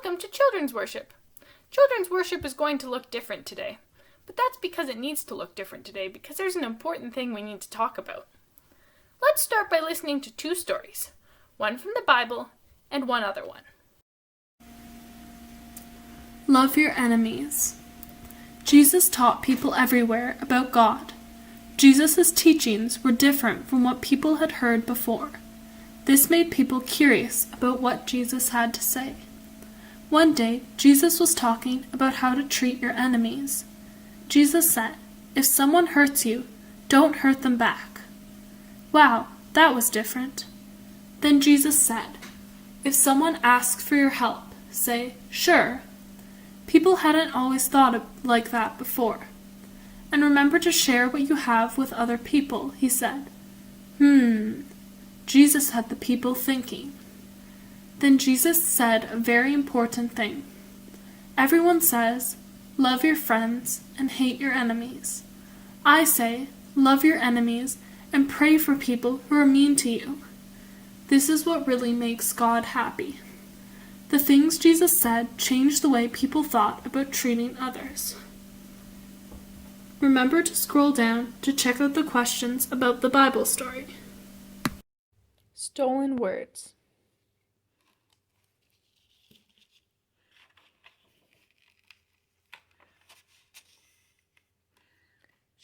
Welcome to Children's Worship. Children's Worship is going to look different today, but that's because it needs to look different today because there's an important thing we need to talk about. Let's start by listening to two stories, one from the Bible and one other one. Love your enemies. Jesus taught people everywhere about God. Jesus' teachings were different from what people had heard before. This made people curious about what Jesus had to say. One day, Jesus was talking about how to treat your enemies. Jesus said, "If someone hurts you, don't hurt them back." Wow, that was different. Then Jesus said, "If someone asks for your help, say, 'Sure.'" People hadn't always thought like that before. "And remember to share what you have with other people," he said. Jesus had the people thinking. Then Jesus said a very important thing. Everyone says, love your friends and hate your enemies. I say, love your enemies and pray for people who are mean to you. This is what really makes God happy. The things Jesus said changed the way people thought about treating others. Remember to scroll down to check out the questions about the Bible story. Stolen words.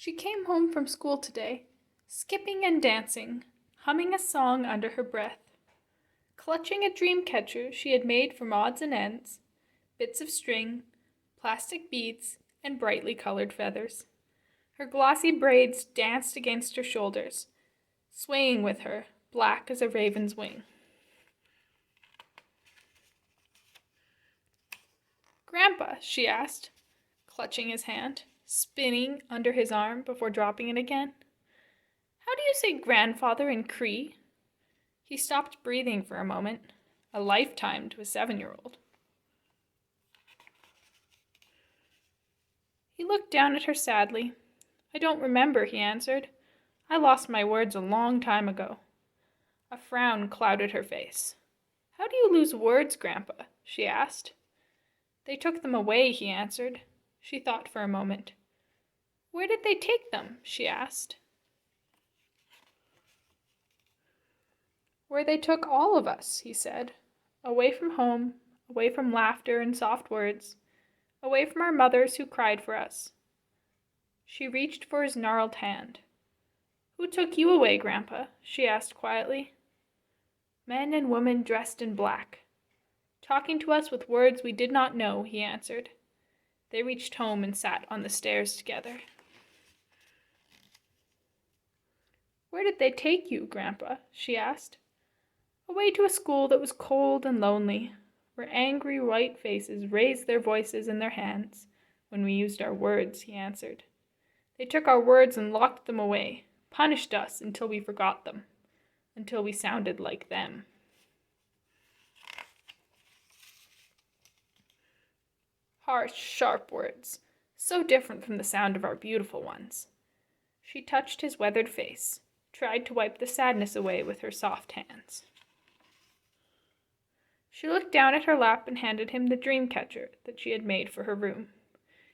She came home from school today, skipping and dancing, humming a song under her breath, clutching a dream catcher she had made from odds and ends, bits of string, plastic beads, and brightly colored feathers. Her glossy braids danced against her shoulders, swaying with her, black as a raven's wing. "Grandpa," she asked, clutching his hand, spinning under his arm before dropping it again. "How do you say grandfather in Cree?" He stopped breathing for a moment, a lifetime to a 7-year-old. He looked down at her sadly. "I don't remember," he answered. "I lost my words a long time ago." A frown clouded her face. "How do you lose words, Grandpa?" she asked. "They took them away," he answered. She thought for a moment. "Where did they take them?" she asked. "Where they took all of us," he said. "Away from home, away from laughter and soft words, away from our mothers who cried for us." She reached for his gnarled hand. "Who took you away, Grandpa?" she asked quietly. "Men and women dressed in black, talking to us with words we did not know," he answered. They reached home and sat on the stairs together. "Where did they take you, Grandpa?" she asked. "Away to a school that was cold and lonely, where angry white faces raised their voices in their hands when we used our words," he answered. "They took our words and locked them away, punished us until we forgot them, until we sounded like them." Harsh, sharp words, so different from the sound of our beautiful ones. She touched his weathered face, tried to wipe the sadness away with her soft hands. She looked down at her lap and handed him the dream catcher that she had made for her room.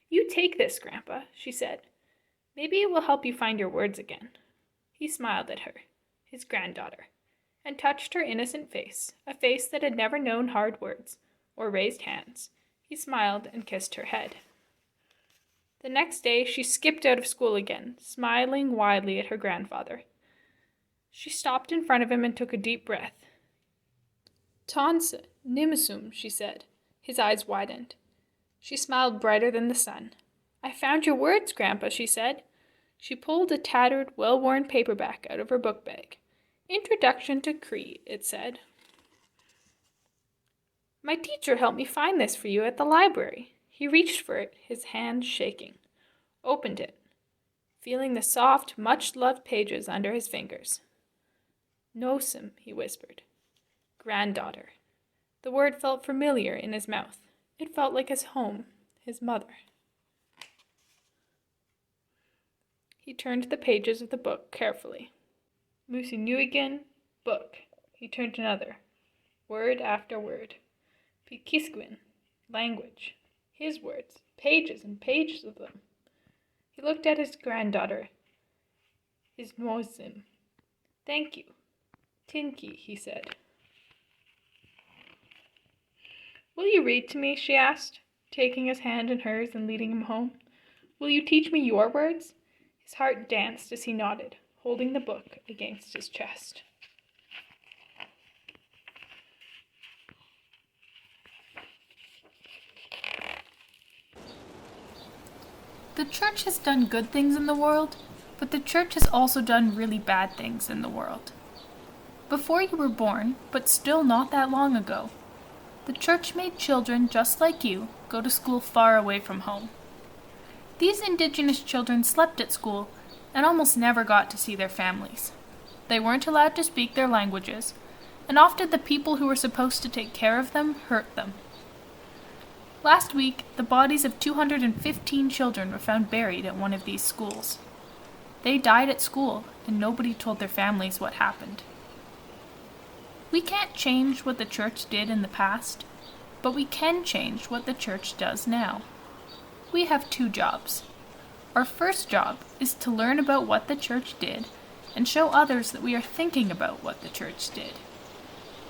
"You take this, Grandpa," she said. "Maybe it will help you find your words again." He smiled at her, his granddaughter, and touched her innocent face, a face that had never known hard words or raised hands. He smiled and kissed her head. The next day she skipped out of school again, smiling widely at her grandfather. She stopped in front of him and took a deep breath. "Tanse, Nimisum," she said. His eyes widened. She smiled brighter than the sun. "I found your words, Grandpa," she said. She pulled a tattered, well-worn paperback out of her book bag. "Introduction to Cree," it said. "My teacher helped me find this for you at the library." He reached for it, his hand shaking, opened it, feeling the soft, much-loved pages under his fingers. "Nosum," he whispered. Granddaughter. The word felt familiar in his mouth. It felt like his home, his mother. He turned the pages of the book carefully. Musinuigan, book. He turned another, word after word. Pikisquin, Language. His words. Pages and pages of them. He looked at his granddaughter, his Moisim. Thank you. Tinky, he said. Will you read to me? She asked, taking his hand in hers and leading him home. Will you teach me your words? His heart danced as he nodded, holding the book against his chest. The church has done good things in the world, but the church has also done really bad things in the world. Before you were born, but still not that long ago, the church made children just like you go to school far away from home. These indigenous children slept at school and almost never got to see their families. They weren't allowed to speak their languages, and often the people who were supposed to take care of them hurt them. Last week, the bodies of 215 children were found buried at one of these schools. They died at school, and nobody told their families what happened. We can't change what the church did in the past, but we can change what the church does now. We have two jobs. Our first job is to learn about what the church did and show others that we are thinking about what the church did.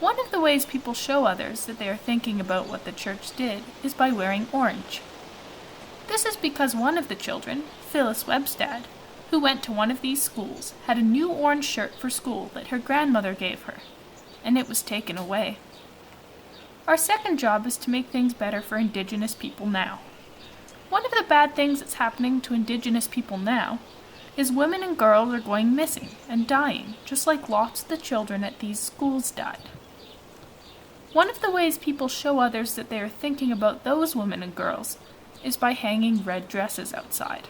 One of the ways people show others that they are thinking about what the church did is by wearing orange. This is because one of the children, Phyllis Webstad, who went to one of these schools, had a new orange shirt for school that her grandmother gave her, and it was taken away. Our second job is to make things better for Indigenous people now. One of the bad things that's happening to Indigenous people now is women and girls are going missing and dying, just like lots of the children at these schools died. One of the ways people show others that they are thinking about those women and girls is by hanging red dresses outside.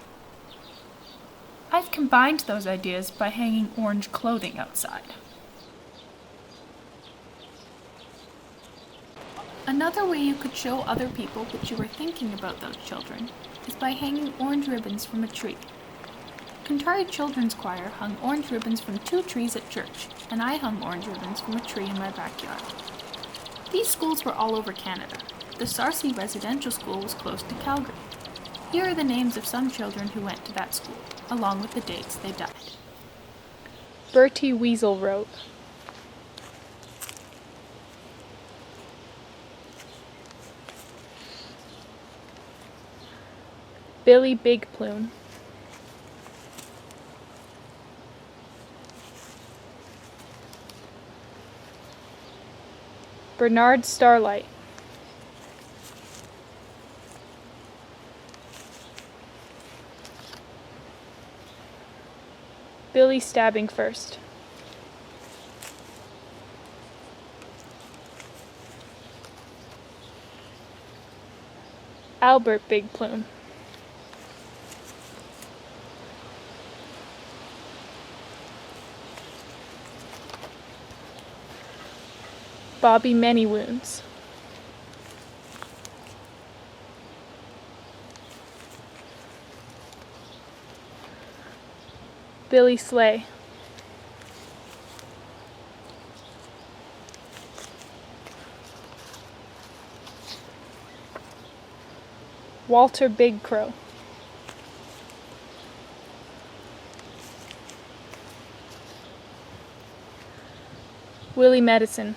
I've combined those ideas by hanging orange clothing outside. Another way you could show other people that you were thinking about those children is by hanging orange ribbons from a tree. Kantari Children's Choir hung orange ribbons from 2 trees at church, and I hung orange ribbons from a tree in my backyard. These schools were all over Canada. The Sarcee Residential School was close to Calgary. Here are the names of some children who went to that school, along with the dates they died. Bertie Weasel wrote, Billy Big Plume, Bernard Starlight, Billy Stabbing First, Albert Big Plume, Bobby Many Wounds, Billy Slay, Walter Big Crow, Willie Medicine,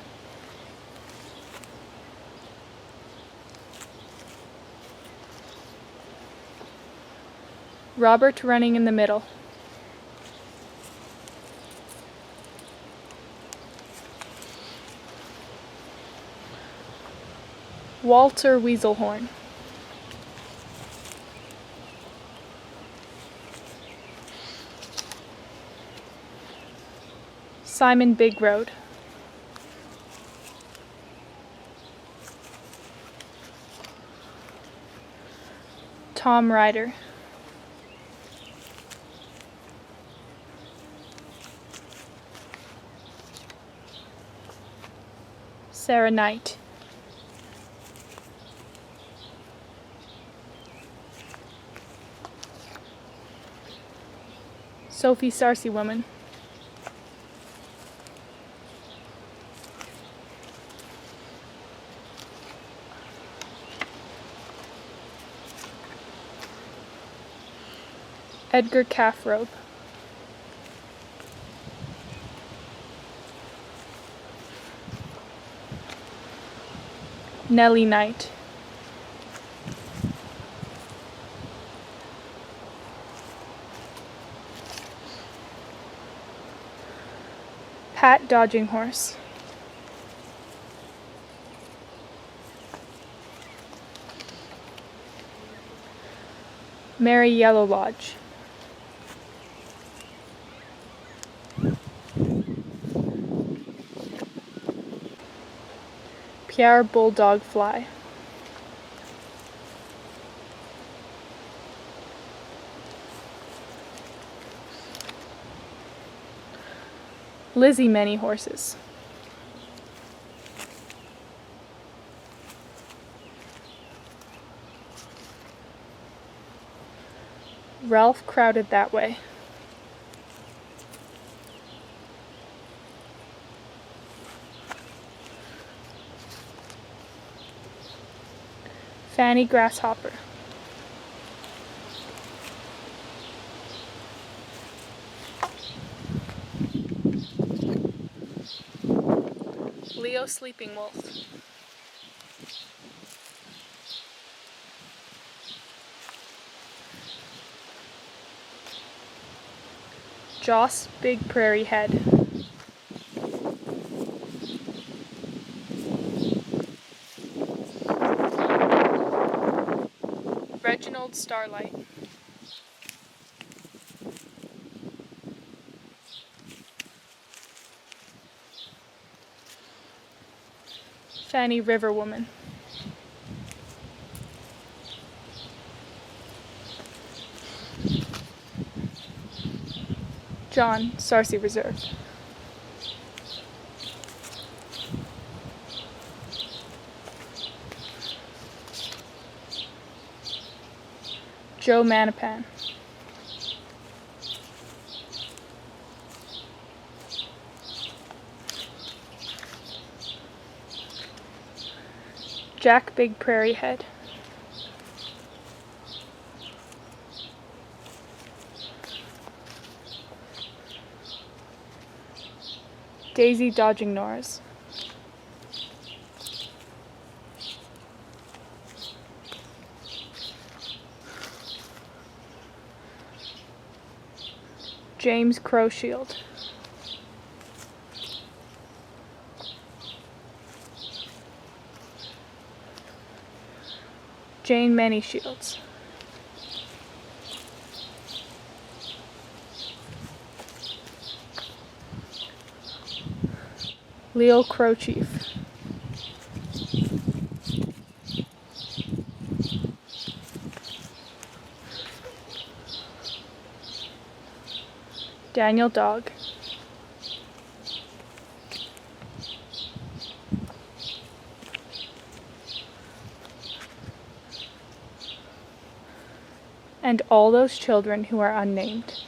Robert Running in the Middle, Walter Weaselhorn, Simon Big Road, Tom Ryder, Sarah Knight, Sophie Sarcee Woman, Edgar Cathrobe, Nellie Knight, Pat Dodging Horse, Mary Yellow Lodge, Pierre Bulldog Fly, Lizzie Many Horses, Ralph Crowded That Way, Fanny Grasshopper, Leo Sleeping Wolf, Joss Big Prairie Head, Reginald Starlight, Fanny Riverwoman, John Sarcey Reserve, Joe Manapan, Jack Big Prairie Head, Daisy Dodging Norris, James Crowshield, Jane Many Shields, Leo Crowchief, Daniel Dog, and all those children who are unnamed.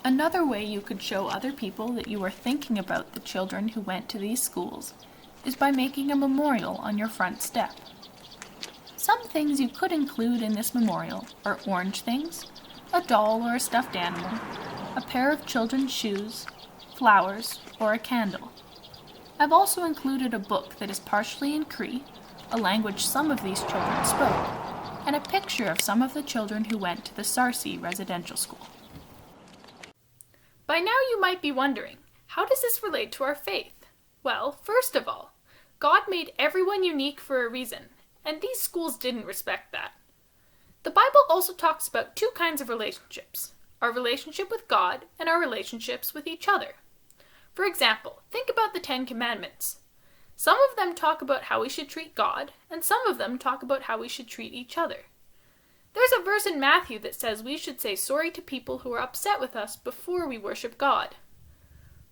Another way you could show other people that you are thinking about the children who went to these schools is by making a memorial on your front step. Some things you could include in this memorial are orange things, a doll or a stuffed animal, a pair of children's shoes, flowers, or a candle. I've also included a book that is partially in Cree, a language some of these children spoke, and a picture of some of the children who went to the Sarcey Residential School. By now you might be wondering, how does this relate to our faith? Well, first of all, God made everyone unique for a reason, and these schools didn't respect that. The Bible also talks about two kinds of relationships, our relationship with God and our relationships with each other. For example, think about the 10 Commandments. Some of them talk about how we should treat God, and some of them talk about how we should treat each other. There's a verse in Matthew that says we should say sorry to people who are upset with us before we worship God.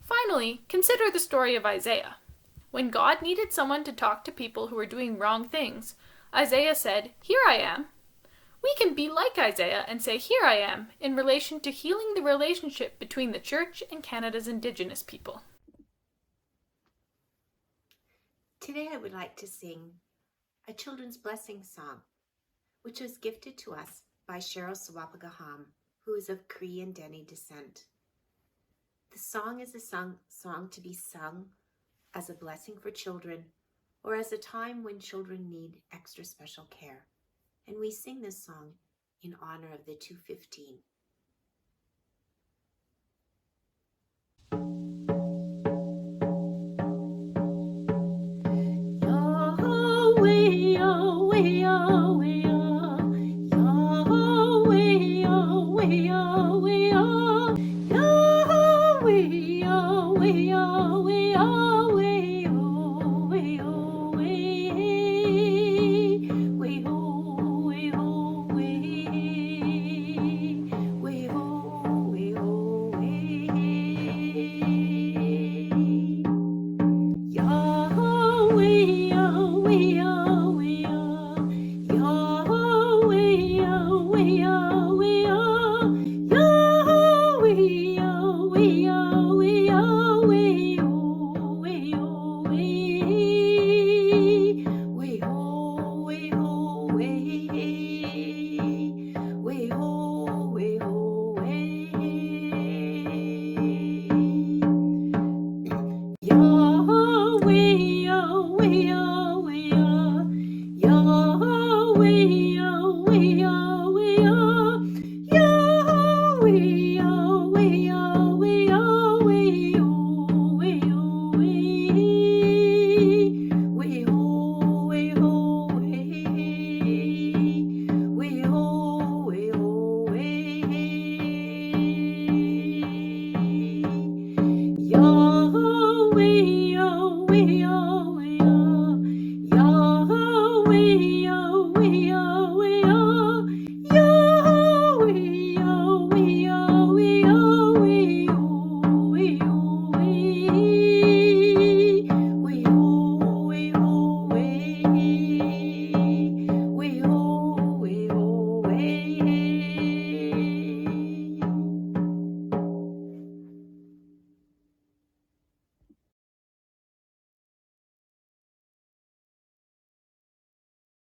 Finally, consider the story of Isaiah. When God needed someone to talk to people who were doing wrong things, Isaiah said, "Here I am." We can be like Isaiah and say, "Here I am," in relation to healing the relationship between the Church and Canada's Indigenous people. Today I would like to sing a children's blessing song, which was gifted to us by Cheryl Sawapagaham, who is of Cree and Dene descent. The song is a song to be sung as a blessing for children or as a time when children need extra special care. And we sing this song in honor of the 215.